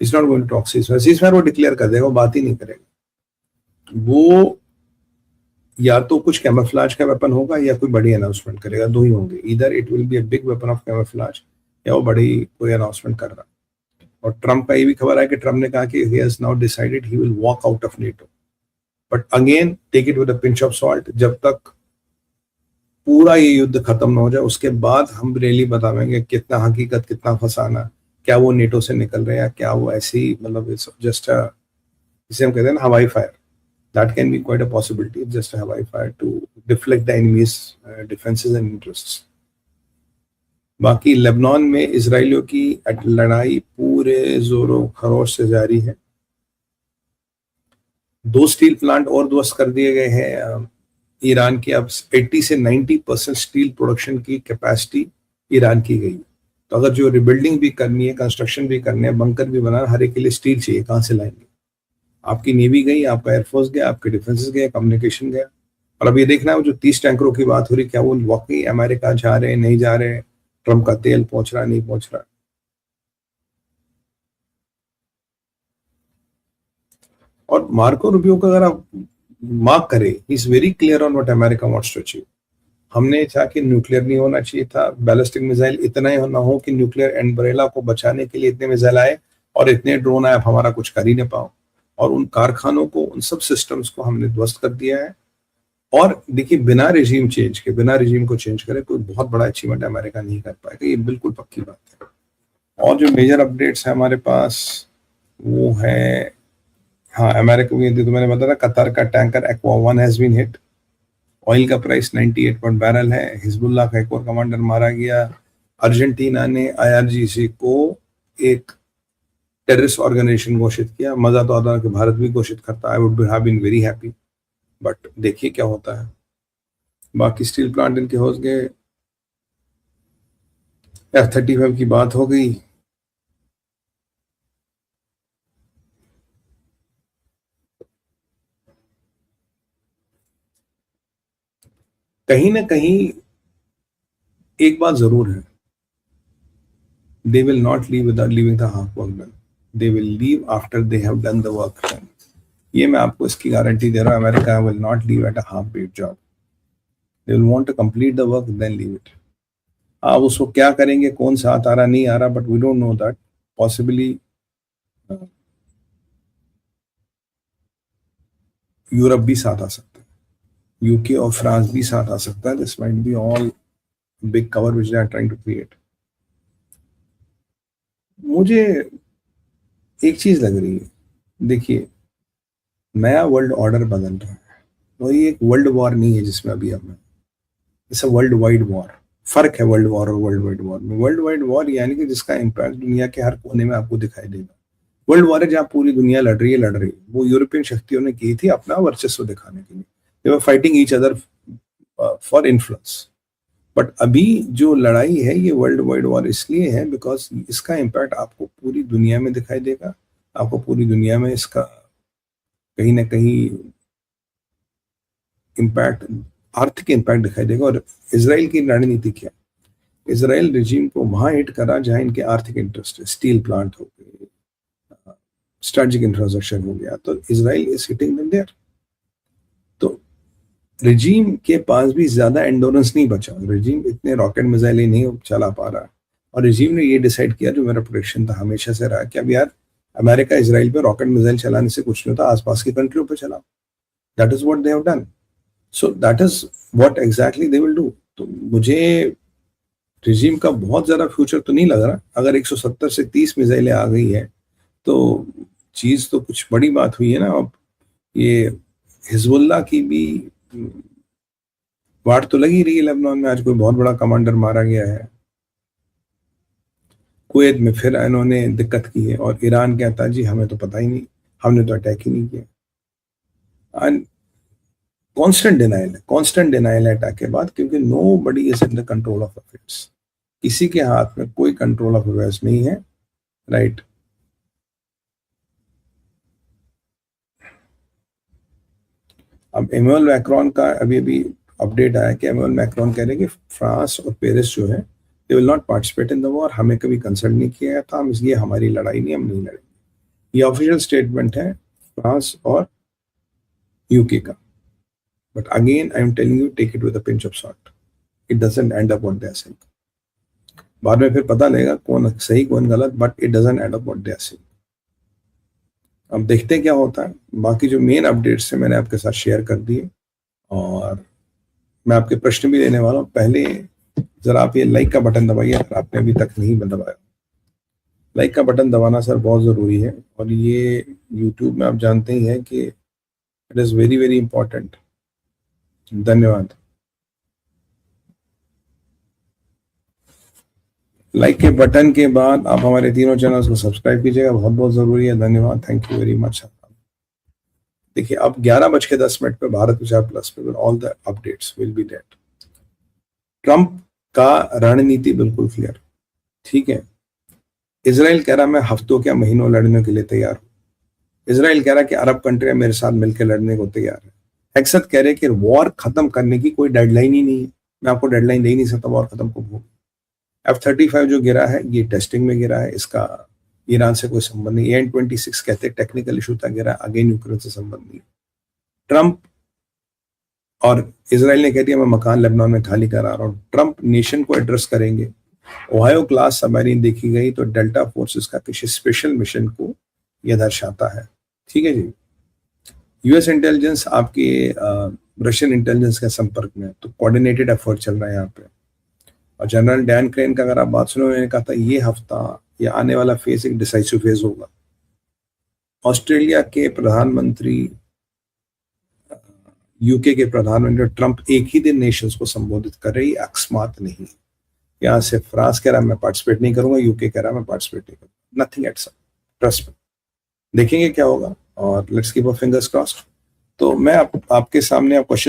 It's not going to talk ceasefire वो declare कर देगा, वो बात ही नहीं करेगा। वो या तो कुछ कैमोफ्लेज का वेपन होगा या कोई बड़ी अनाउंसमेंट करेगा, दो ही होंगे, इधर it will be a big weapon of camouflage या वो बड़ी कोई अनाउंसमेंट कर रहा। और ट्रम्प का ये भी खबर है कि ट्रम्प ने कहा कि he has now decided he will walk out of NATO. But again, take it with a pinch of salt. जब तक पूरा ये युद्ध खत्म ना हो जाए उसके बाद हम रियली बताएंगे कितना हकीकत, कितना फसाना, क्या वो नेटो से निकल रहे हैं, क्या वो ऐसे ही मतलब जस्ट जिसे हम कहते हैं ना हवाई fire, that can be quite a possibility, just a हवाई fire to deflect the enemies defences and interests. बाकी लेबनान में इजराइलियों की लड़ाई पूरे जोरों खरोश से जारी है। 2 स्टील प्लांट और ध्वस्त कर दिए गए हैं ईरान की। अब 80 से 90% स्टील प्रोडक्शन की कैपेसिटी ईरान की गई। तो अगर जो रिबिल्डिंग भी करनी है, कंस्ट्रक्शन भी करने हैं, बंकर भी बनाना, हर एक के लिए स्टील चाहिए, कहाँ से लाएंगे? आपकी नेवी गई, आपका एयरफोर्स गया, आपके डिफेंसेस गए, कम्युनिकेशन गया। और अब ये देखना है वो जो 30 टैंकरों की बात हो रही, क्या वो वाकई अमेरिका जा रहे हैं, नहीं जा रहे हैं, ट्रम्प का तेल पहुंच रहा नहीं पहुंच रहा। और मार्को रूबियो का अगर आप मार्क करें, he is very clear on what America wants to achieve. हमने चाहा कि न्यूक्लियर नहीं होना चाहिए था, बैलिस्टिक मिसाइल इतना ही ना हो कि न्यूक्लियर एम्ब्रेला को बचाने के लिए इतने मिसाइल आए और इतने ड्रोन आए, हमारा कुछ कर ही नहीं पाओ। और उन कारखानों को, उन सब सिस्टम्स को हमने ध्वस्त कर दिया है। और देखिए, बिना रिजीम चेंज के, बिना रिजीम को चेंज करे कोई बहुत बड़ा अचीवमेंट अमेरिका नहीं कर पाएगा, ये बिल्कुल पक्की बात है। और जो मेजर अपडेट्स है हमारे पास वो है, हाँ अमेरिका में तो मैंने बताया कतर का tanker aqua 1 has been hit. Oil का प्राइस 98 पर बैरल है। हिजबुल्लाह का एक और कमांडर मारा गया। अर्जेंटीना ने IRGC को एक टेररिस्ट ऑर्गेनाइजेशन घोषित किया। मजा तो आता है कि भारत भी घोषित करता है, I would have been very happy, but देखिए क्या होता है। बाकी स्टील प्लांट इनके हो गए। F-35 की बात हो गई। कहीं ना कहीं एक बात जरूर है, they will not leave without leaving the half work done. They will leave after they have done the work done. ये मैं आपको इसकी गारंटी दे रहा हूँ, America will not leave at a half-baked job. They will want to complete the work then leave it. आप उसको क्या करेंगे, कौन सा आ रहा नहीं आ रहा, but we don't know that. Possibly Europe भी साथ आ सकता है, यूके और फ्रांस भी साथ आ सकता है। This might be all big cover which they are trying to create. मुझे एक चीज लग रही है, देखिए नया वर्ल्ड ऑर्डर बदल रहा है, तो ये एक वर्ल्ड वॉर नहीं है जिसमें अभी हम हैं, it's a world wide war. फर्क है वर्ल्ड वॉर और वर्ल्ड वाइड वॉर में। वर्ल्ड वाइड वॉर यानी कि जिसका इम्पैक्ट दुनिया के हर कोने में आपको दिखाई देगा। वर्ल्ड वॉर है जहाँ पूरी दुनिया लड़ रही है। वो यूरोपियन शक्तियों ने की थी अपना वर्चस्व दिखाने के लिए, they were fighting each other for influence. But अभी जो लड़ाई है ये वर्ल्ड वाइड वॉर इसलिए है बिकॉज इसका इम्पैक्ट आपको पूरी दुनिया में दिखाई देगा। आपको पूरी दुनिया में इसका कहीं ना कहीं इम्पैक्ट, आर्थिक इम्पैक्ट दिखाई देगा। और इसराइल की रणनीति क्या है, इसराइल रिजीम को वहां हिट करा जहां इनके आर्थिक इंटरेस्ट है। स्टील प्लांट हो गए, स्ट्रेटेजिक इंफ्रास्ट्रक्चर हो गया, तो Israel is hitting them there. तो रिजीम के पास भी ज्यादा एंडोरेंस नहीं बचा, रिजीम इतने रॉकेट मिसाइल ही नहीं चला पा रहा। और रिजीम ने ये डिसाइड किया, जो मेरा प्रोडिक्शन था हमेशा से रहा, कि अब यार अमेरिका इसराइल पे रॉकेट मिसाइल चलाने से कुछ नहीं होता, आसपास की कंट्रियों पे चलाओ। That is what they have done, so that is what exactly they will do. तो मुझे रिजीम का बहुत ज्यादा फ्यूचर तो नहीं लग रहा। अगर 170 से 30 मिसाइलें आ गई है तो चीज तो कुछ बड़ी बात हुई है ना। अब ये हिजबुल्लाह की भी वार तो लगी रही है लेबनान में। आज कोई बहुत बड़ा कमांडर मारा गया है। कुवैत में फिर इन्होंने दिक्कत की है और ईरान कहता है जी हमें तो पता ही नहीं, हमने तो अटैक ही नहीं किया। कांस्टेंट डिनाइल है अटैक के बाद, क्योंकि nobody is in the control of affairs. किसी के हाथ में कोई कंट्रोल ऑफ अफेयर्स नहीं है, राइट। अब इमैनुअल मैक्रोन का अभी अपडेट आया कि इमैनुअल मैक्रोन कह रहे हैं कि फ्रांस और पेरिस जो है they will not participate in the war. हमें कभी कंसल्ट नहीं किया था, हम इसलिए हमारी लड़ाई नहीं, हम नहीं लड़ेंगे। ये ऑफिशियल स्टेटमेंट है फ्रांस और यूके का, but again I am telling you, take it with a pinch of salt, it doesn't end up what they are saying. बाद में फिर पता लगेगा कौन सही कौन गलत, but it doesn't end up what they are saying. अब देखते हैं क्या होता है। बाकी जो मेन अपडेट्स है मैंने आपके साथ शेयर कर दिए, और मैं आपके प्रश्न भी देने वाला हूँ। पहले जरा आप ये लाइक का बटन दबाइए अगर आपने अभी तक नहीं दबाया। लाइक का बटन दबाना सर बहुत ज़रूरी है, और ये यूट्यूब में आप जानते ही हैं कि it is very very important. धन्यवाद। लाइक के बटन के बाद आप हमारे तीनों चैनल्स को सब्सक्राइब कीजिएगा, बहुत बहुत ज़रूरी है। धन्यवाद, थैंक यू वेरी मच। देखिए अब 11:10 पे भारत विचार प्लस पे all the updates will be there. Trump का रणनीति बिल्कुल क्लियर, ठीक है। इजराइल कह रहा मैं हफ्तों क्या महीनों लड़ने के लिए तैयार हूं। इजराइल कह रहा कि अरब कंट्रियां मेरे साथ मिलकर लड़ने को तैयार है। हेक्सत कह रहे कि वॉर खत्म करने की कोई डेडलाइन ही नहीं है, मैं आपको डेडलाइन दे ही नहीं सकता वॉर खत्म कब होगी। F-35 जो गिरा है ये टेस्टिंग में गिरा है, इसका ईरान से कोई संबंध नहीं। AN-26 कहते टेक्निकल इशू था गिरा, अगेन यूक्रेन से संबंध नहीं। ट्रंप और इजराइल ने कह दिया मैं मकान लेबनान में खाली करा रहा हूँ। ट्रंप नेशन को एड्रेस करेंगे। ओहायो क्लास सबमरीन देखी गई तो डेल्टा फोर्सेस का किसी स्पेशल मिशन को यह दर्शाता है, ठीक है जी। यूएस इंटेलिजेंस आपके रशियन इंटेलिजेंस के संपर्क में, तो कोऑर्डिनेटेड एफर्ट चल रहा है यहाँ पे। और जनरल डैन क्रेन का अगर आप बात सुनो, मैंने कहा था ये हफ्ता या आने वाला फेज एक डिसाइसिव फेज होगा। ऑस्ट्रेलिया के प्रधानमंत्री, यूके के प्रधानमंत्री ट्रंप एक ही दिन नेशंस को संबोधित कर रही, अकस्मात नहीं। यहाँ से फ्रांस कह रहा मैं पार्टिसिपेट नहीं करूंगा, यूके कह रहा मैं पार्टिसिपेट नहीं करूंगा, नथिंग एट सब, ट्रस्ट में। देखेंगे क्या होगा, और let's keep our fingers crossed. तो मैं आपके सामने आप क्वेश्चन